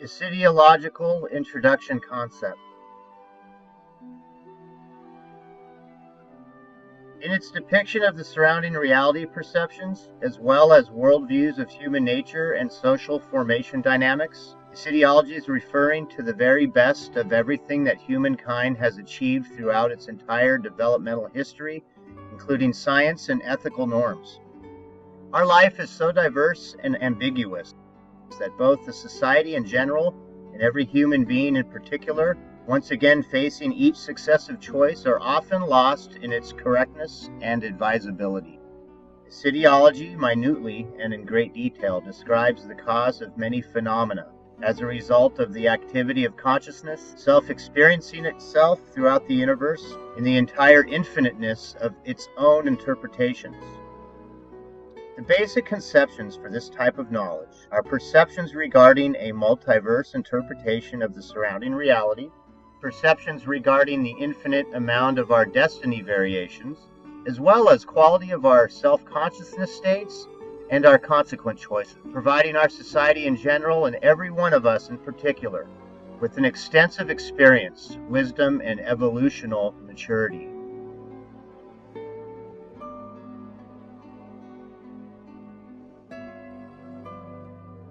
Iissiidiological introduction concept. In its depiction of the surrounding reality perceptions, as well as worldviews of human nature and social formation dynamics, Iissiidiology is referring to the very best of everything that humankind has achieved throughout its entire developmental history, including science and ethical norms. Our life is so diverse and ambiguous that both the society in general and every human being in particular, once again facing each successive choice, are often lost in its correctness and advisability. Iissiidiology minutely and in great detail describes the cause of many phenomena as a result of the activity of consciousness, self-experiencing itself throughout the universe in the entire infiniteness of its own interpretations. The basic conceptions for this type of knowledge are perceptions regarding a multiverse interpretation of the surrounding reality, perceptions regarding the infinite amount of our destiny variations, as well as quality of our self-consciousness states and our consequent choices, providing our society in general and every one of us in particular with an extensive experience, wisdom, and evolutional maturity.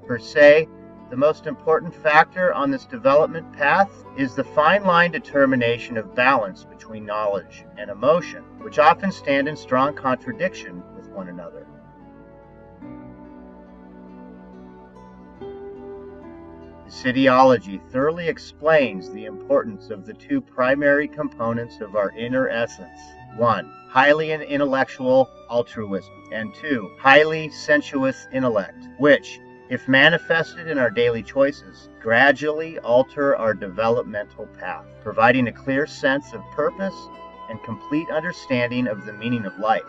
Per se, the most important factor on this development path is the fine line determination of balance between knowledge and emotion, which often stand in strong contradiction with one another. Iissiidiology thoroughly explains the importance of the two primary components of our inner essence. 1. Highly intellectual altruism, and 2. Highly sensuous intellect, which, if manifested in our daily choices, gradually alter our developmental path, providing a clear sense of purpose and complete understanding of the meaning of life.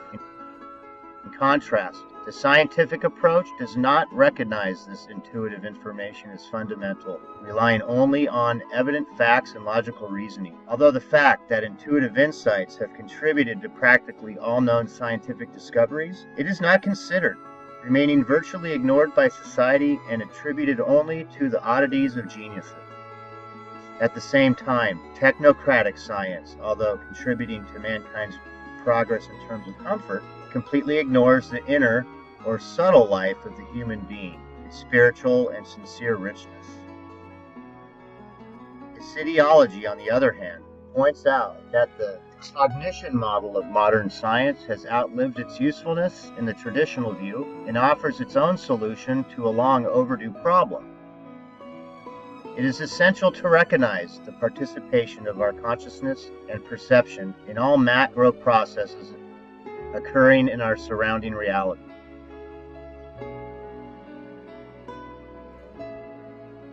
In contrast, the scientific approach does not recognize this intuitive information as fundamental, relying only on evident facts and logical reasoning. Although the fact that intuitive insights have contributed to practically all known scientific discoveries, it is not considered, remaining virtually ignored by society and attributed only to the oddities of geniuses. At the same time, technocratic science, although contributing to mankind's progress in terms of comfort, completely ignores the inner or subtle life of the human being, its spiritual and sincere richness. Iissiidiology, on the other hand, points out that the cognition model of modern science has outlived its usefulness in the traditional view and offers its own solution to a long overdue problem. It is essential to recognize the participation of our consciousness and perception in all macro processes occurring in our surrounding reality.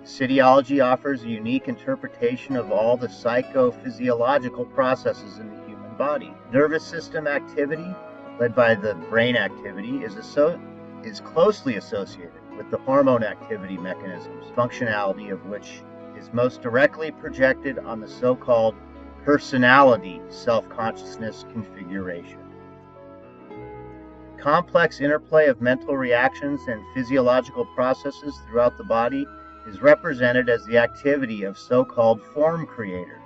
Iissiidiology offers a unique interpretation of all the psychophysiological processes in the human body. Nervous system activity, led by the brain activity, is closely associated with the hormone activity mechanisms, functionality of which is most directly projected on the so-called personality self-consciousness configuration. Complex interplay of mental reactions and physiological processes throughout the body is represented as the activity of so-called form creators.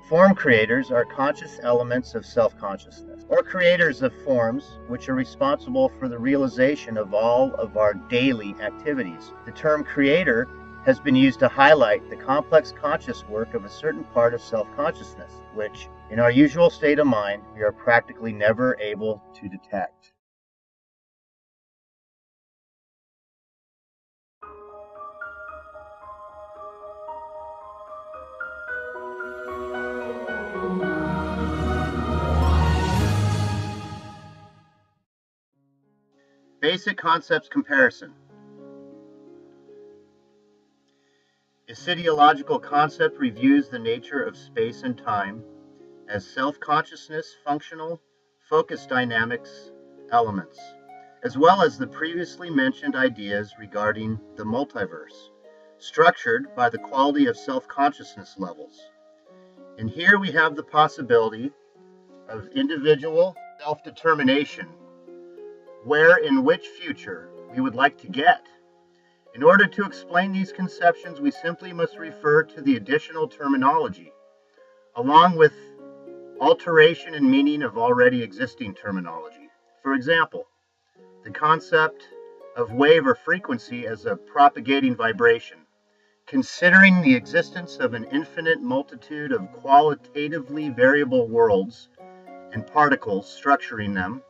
Form creators are conscious elements of self-consciousness, or creators of forms which are responsible for the realization of all of our daily activities. The term creator has been used to highlight the complex conscious work of a certain part of self-consciousness, which, in our usual state of mind, we are practically never able to detect. Basic concepts comparison. Iissiidiological concept reviews the nature of space and time as self-consciousness, functional, focus dynamics elements, as well as the previously mentioned ideas regarding the multiverse, structured by the quality of self-consciousness levels. And here we have the possibility of individual self-determination, where in which future we would like to get, In order to explain these conceptions, we simply must refer to the additional terminology, along with alteration and meaning of already existing terminology. For example, the concept of wave or frequency as a propagating vibration, considering the existence of an infinite multitude of qualitatively variable worlds and particles structuring them,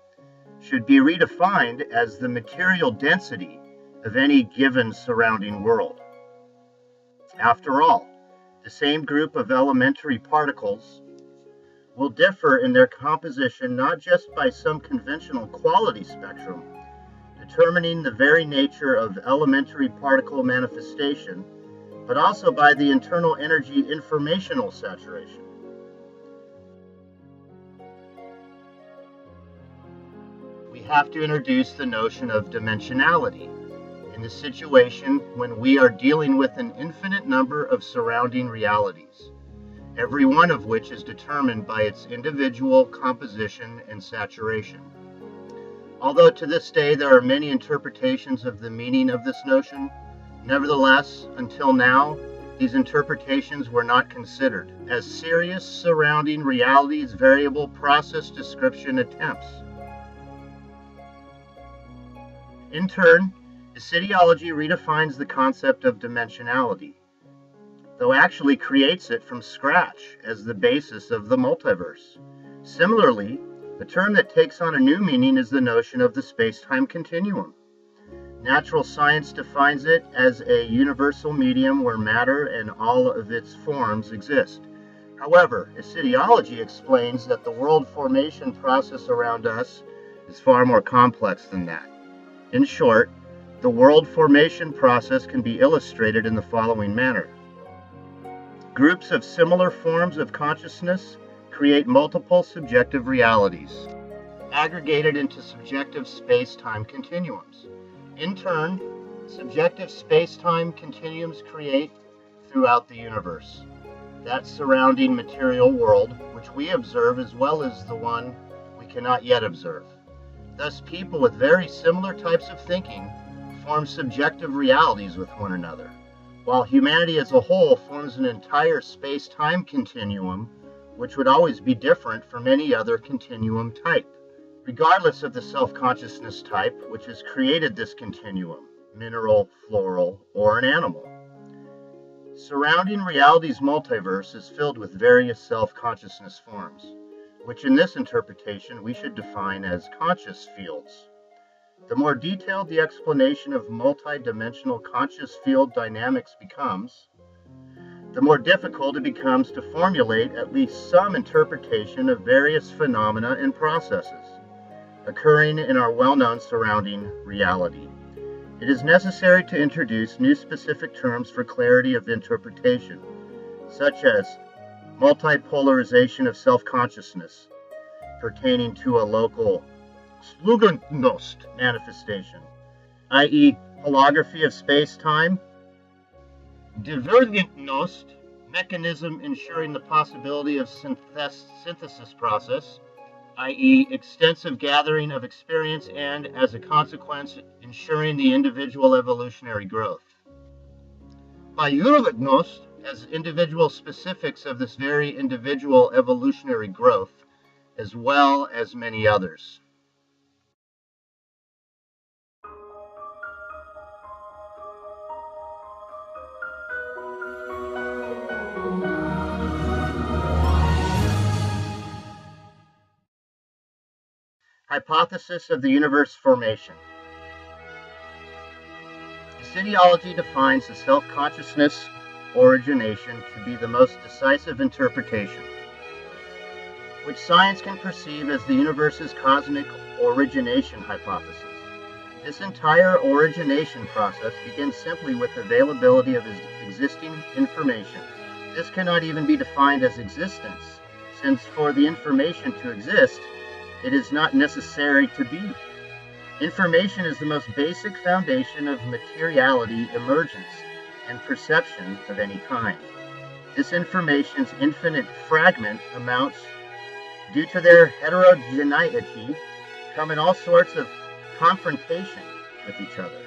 should be redefined as the material density of any given surrounding world. After all, the same group of elementary particles will differ in their composition not just by some conventional quality spectrum, determining the very nature of elementary particle manifestation, but also by the internal energy informational saturation. We have to introduce the notion of dimensionality in the situation when we are dealing with an infinite number of surrounding realities, every one of which is determined by its individual composition and saturation. Although to this day there are many interpretations of the meaning of this notion, nevertheless, until now, these interpretations were not considered as serious surrounding realities variable process description attempts. In turn, Iissiidiology redefines the concept of dimensionality, though actually creates it from scratch as the basis of the multiverse. Similarly, the term that takes on a new meaning is the notion of the space-time continuum. Natural science defines it as a universal medium where matter and all of its forms exist. However, Iissiidiology explains that the world formation process around us is far more complex than that. In short, the world formation process can be illustrated in the following manner. Groups of similar forms of consciousness create multiple subjective realities, aggregated into subjective space-time continuums. In turn, subjective space-time continuums create, throughout the universe, that surrounding material world which we observe as well as the one we cannot yet observe. Thus, people with very similar types of thinking form subjective realities with one another, while humanity as a whole forms an entire space-time continuum which would always be different from any other continuum type, regardless of the self-consciousness type which has created this continuum, mineral, floral, or an animal. Surrounding reality's multiverse is filled with various self-consciousness forms, which in this interpretation we should define as conscious fields. The more detailed the explanation of multi-dimensional conscious field dynamics becomes, the more difficult it becomes to formulate at least some interpretation of various phenomena and processes occurring in our well-known surrounding reality. It is necessary to introduce new specific terms for clarity of interpretation, such as multipolarization of self-consciousness, pertaining to a local Stuurgurs manifestation, i.e. holography of space-time, divergentnost, mechanism ensuring the possibility of synthesis process, i.e. extensive gathering of experience and, as a consequence, ensuring the individual evolutionary growth. Biologinost, as individual specifics of this very individual evolutionary growth, as well as many others. Hypothesis of the universe formation. Iissiidiology defines the self-consciousness origination to be the most decisive interpretation, which science can perceive as the universe's cosmic origination hypothesis. This entire origination process begins simply with availability of existing information. This cannot even be defined as existence, since for the information to exist, it is not necessary to be. Information is the most basic foundation of materiality emergence and perception of any kind. This information's infinite fragment amounts, due to their heterogeneity, come in all sorts of confrontation with each other.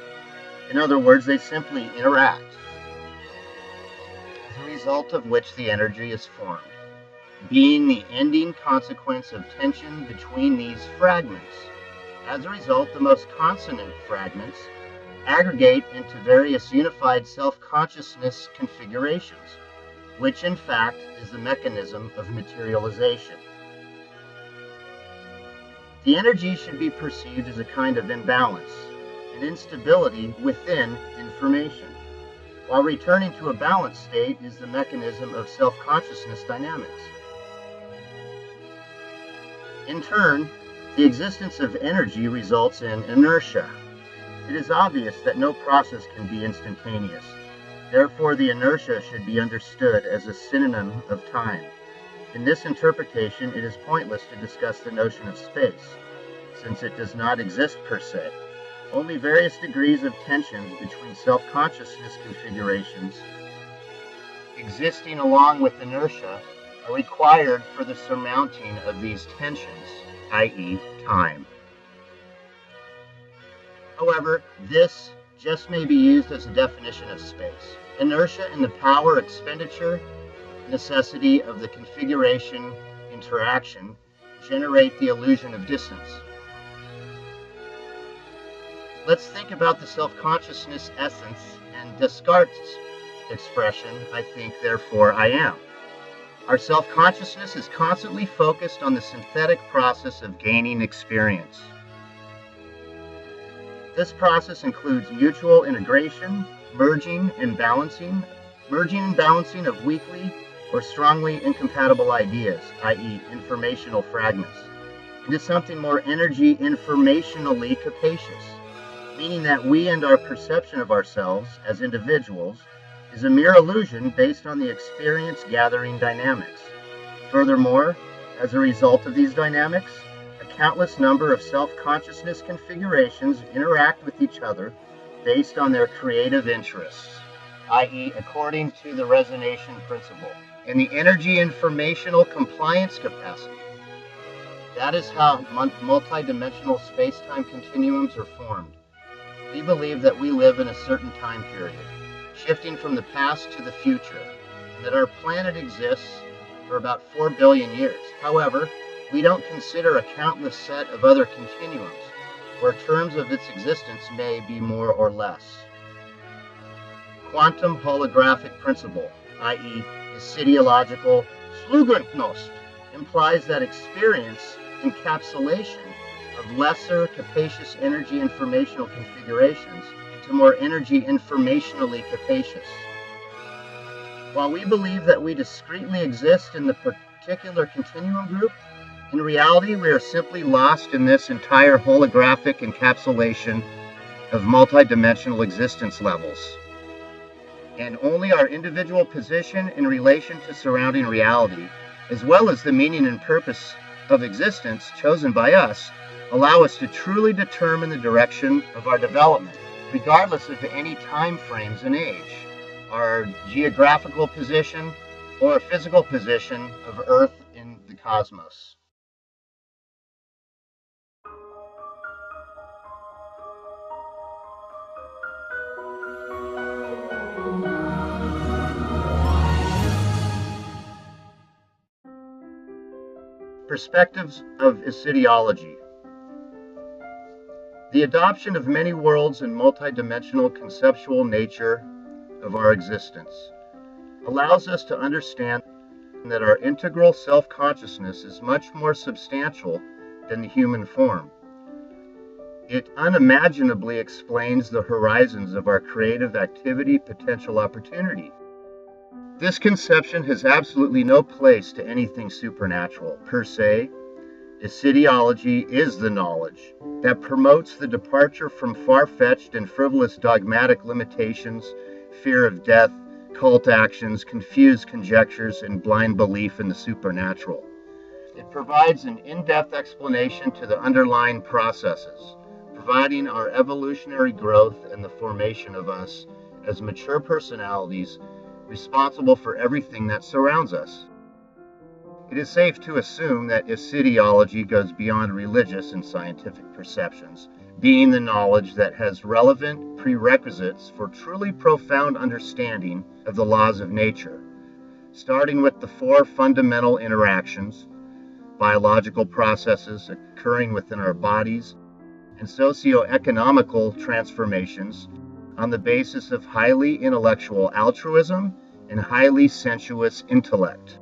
In other words, they simply interact, as a result of which the energy is formed, being the ending consequence of tension between these fragments. As a result, the most consonant fragments aggregate into various unified self-consciousness configurations, which in fact is the mechanism of materialization. The energy should be perceived as a kind of imbalance, an instability within information, while returning to a balanced state is the mechanism of self-consciousness dynamics. In turn, the existence of energy results in inertia. It is obvious that no process can be instantaneous. Therefore, the inertia should be understood as a synonym of time. In this interpretation, it is pointless to discuss the notion of space, since it does not exist per se. Only various degrees of tensions between self-consciousness configurations existing along with inertia are required for the surmounting of these tensions, i.e., time. However, this just may be used as a definition of space. Inertia and the power expenditure necessity of the configuration interaction generate the illusion of distance. Let's think about the self-consciousness essence and Descartes' expression, I think, therefore I am. Our self-consciousness is constantly focused on the synthetic process of gaining experience. This process includes mutual integration, merging and balancing of weakly or strongly incompatible ideas, i.e. informational fragments, into something more energy informationally capacious, meaning that we and our perception of ourselves as individuals is a mere illusion based on the experience gathering dynamics. Furthermore, as a result of these dynamics, a countless number of self-consciousness configurations interact with each other based on their creative interests, i.e. according to the resonation principle, and the energy informational compliance capacity. That is how multidimensional space-time continuums are formed. We believe that we live in a certain time period, shifting from the past to the future, and that our planet exists for about 4 billion years. However, we don't consider a countless set of other continuums, where terms of its existence may be more or less. Quantum holographic principle, i.e. Iissiidiological slugennost, implies that experience encapsulation of lesser capacious energy informational configurations into more energy informationally capacious. While we believe that we discretely exist in the particular continuum group, in reality we are simply lost in this entire holographic encapsulation of multidimensional existence levels. And only our individual position in relation to surrounding reality, as well as the meaning and purpose of existence chosen by us, allow us to truly determine the direction of our development, regardless of any time frames and age, our geographical position, or physical position of Earth in the cosmos. Perspectives of Iissiidiology. The adoption of many worlds and multidimensional conceptual nature of our existence allows us to understand that our integral self-consciousness is much more substantial than the human form. It unimaginably explains the horizons of our creative activity, potential opportunity. This conception has absolutely no place to anything supernatural. Per se, Iissiidiology is the knowledge that promotes the departure from far-fetched and frivolous dogmatic limitations, fear of death, cult actions, confused conjectures, and blind belief in the supernatural. It provides an in-depth explanation to the underlying processes, providing our evolutionary growth and the formation of us as mature personalities responsible for everything that surrounds us. It is safe to assume that Iissiidiology goes beyond religious and scientific perceptions, being the knowledge that has relevant prerequisites for truly profound understanding of the laws of nature, starting with the four fundamental interactions, biological processes occurring within our bodies, and socio-economical transformations on the basis of highly intellectual altruism and highly sensuous intellect.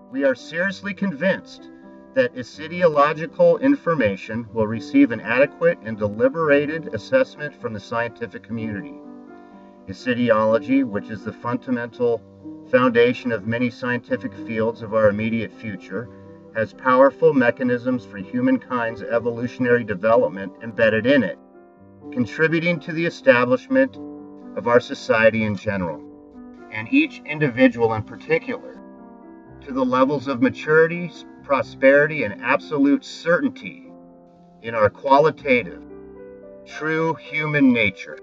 We are seriously convinced that Iissiidiological information will receive an adequate and deliberated assessment from the scientific community. Iissiidiology, which is the fundamental foundation of many scientific fields of our immediate future, has powerful mechanisms for humankind's evolutionary development embedded in it, contributing to the establishment of our society in general, and each individual in particular, to the levels of maturity, prosperity, and absolute certainty in our qualitative, true human nature.